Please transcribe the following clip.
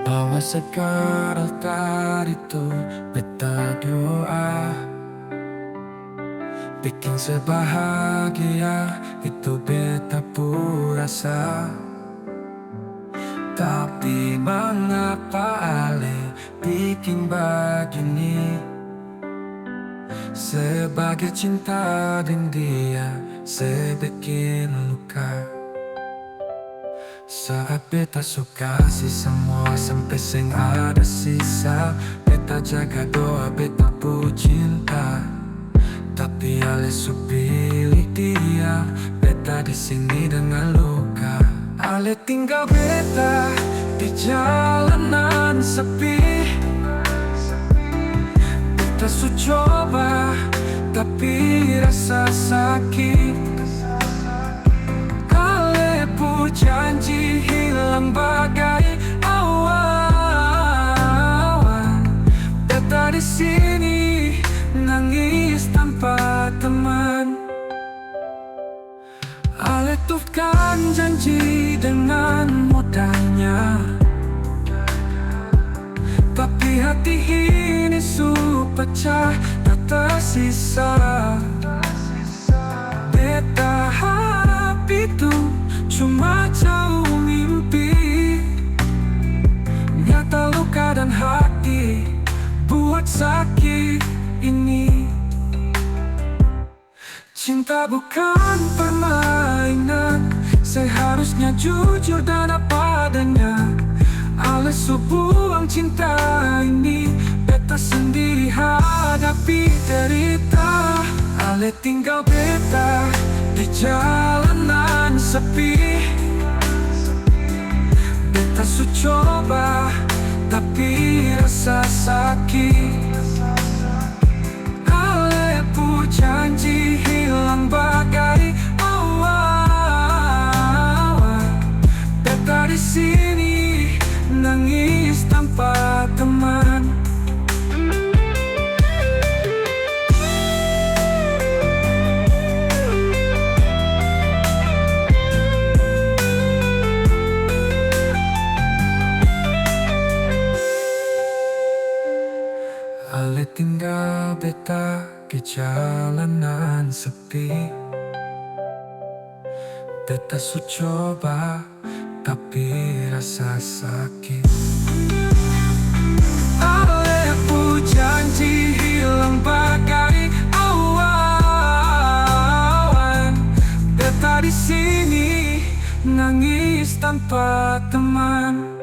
Bawa sekarang tadi itu beta doa, bikin sebahagia itu beta rasa. Tapi mengapa ale bikin begini? Sebagai cinta dan dia sebikin luka. Saat beta suka si semua sampai sing ada sisa. Beta jaga doa beta pu cinta. Tapi ale su pilih dia. Beta di sini dengan luka. Ale tinggal beta di jalanan sepi. Beta su coba tapi rasa sakit. Ale pu janji hilang bagai awan. Beta di sini nangis tanpa teman. Ale tukan janji dengan mudahnya, tapi hati ini su pecah tak tersisa. Beta harap itu cuma jauh mimpi. Nyata luka dan hati buat sakit ini. Cinta bukan permainan, seharusnya jujur dan apa adanya. Ale su buang cinta ini, beta sendiri hadapi derita. Ale tinggal beta di jalanan sepi. Beta su coba tapi rasa sakit. Ale pu janji hilang bagai awan. Beta di sini nangis tanpa teman. Ale tinggal beta di jalanan sepi. Beta su coba tapi rasa sakit. Ale pu janji hilang bagai awan. Beta di sini nangis tanpa teman.